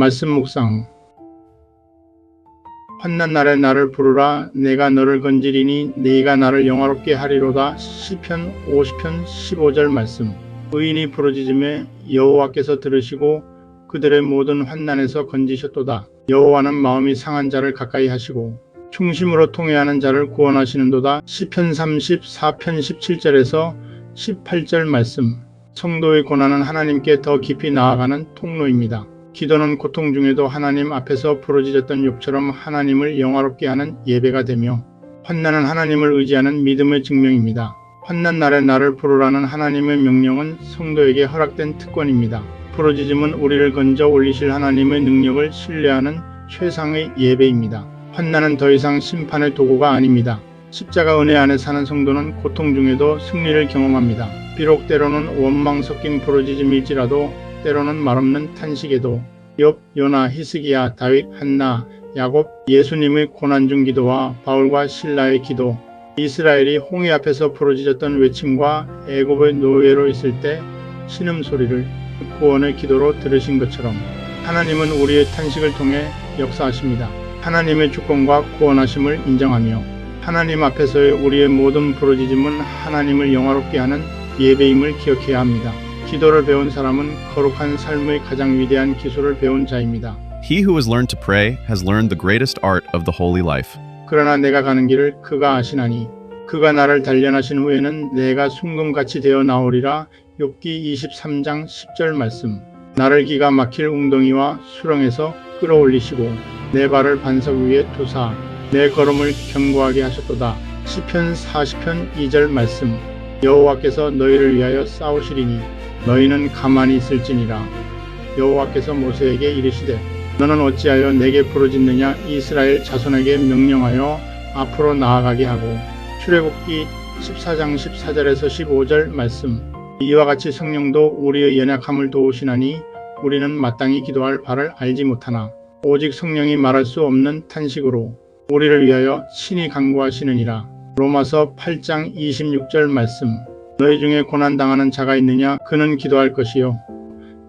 말씀 묵상. 환난 날에 나를 부르라. 내가 너를 건지리니 네가 나를 영화롭게 하리로다. 시편 50편 15절 말씀. 의인이 부르짖음에 여호와께서 들으시고 그들의 모든 환난에서 건지셨도다. 여호와는 마음이 상한 자를 가까이 하시고 충심으로 통회하는 자를 구원하시는도다. 시편 34편 17절에서 18절 말씀. 성도의 고난은 하나님께 더 깊이 나아가는 통로입니다. 기도는 고통 중에도 하나님 앞에서 부르짖었던 욥처럼 하나님을 영화롭게 하는 예배가 되며, 환난은 하나님을 의지하는 믿음의 증명입니다. 환난 날에 나를 부르라는 하나님의 명령은 성도에게 허락된 특권입니다. 부르짖음은 우리를 건져 올리실 하나님의 능력을 신뢰하는 최상의 예배입니다. 환난은 더 이상 심판의 도구가 아닙니다. 십자가 은혜 안에 사는 성도는 고통 중에도 승리를 경험합니다. 비록 때로는 원망 섞인 부르짖음일지라도 때로는 말없는 탄식에도 욥, 요나, 히스기야, 다윗, 한나, 야곱, 예수님의 고난 중 기도와 바울과 실라의 기도, 이스라엘이 홍해 앞에서 부르짖었던 외침과 애굽의 노예로 있을 때 신음소리를 구원의 기도로 들으신 것처럼 하나님은 우리의 탄식을 통해 역사하십니다. 하나님의 주권과 구원하심을 인정하며 하나님 앞에서의 우리의 모든 부르짖음은 하나님을 영화롭게 하는 예배임을 기억해야 합니다. 기도를 배운 사람은 거룩한 삶의 가장 위대한 기술을 배운 자입니다. He who has learned to pray has learned the greatest art of the holy life. 그러나 내가 가는 길을 그가 아시나니 그가 나를 단련하신 후에는 내가 순금같이 되어 나오리라. 욥기 23장 10절 말씀. 나를 기가 막힐 웅덩이와 수렁에서 끌어올리시고 내 발을 반석 위에 두사 내 걸음을 견고하게 하셨도다. 시편 40편 2절 말씀. 여호와께서 너희를 위하여 싸우시리니 너희는 가만히 있을지니라. 여호와께서 모세에게 이르시되 너는 어찌하여 내게 부르짖느냐. 이스라엘 자손에게 명령하여 앞으로 나아가게 하고. 출애굽기 14장 14절에서 15절 말씀. 이와 같이 성령도 우리의 연약함을 도우시나니 우리는 마땅히 기도할 바를 알지 못하나 오직 성령이 말할 수 없는 탄식으로 우리를 위하여 친히 간구하시느니라. 로마서 8장 26절 말씀. 너희 중에 고난당하는 자가 있느냐. 그는 기도할 것이요.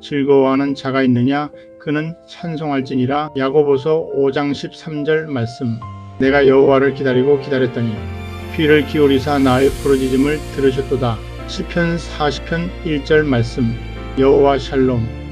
즐거워하는 자가 있느냐. 그는 찬송할지니라. 야고보서 5장 13절 말씀. 내가 여호와를 기다리고 기다렸더니 귀를 기울이사 나의 부르짖음을 들으셨도다. 시편 40편 1절 말씀. 여호와 샬롬.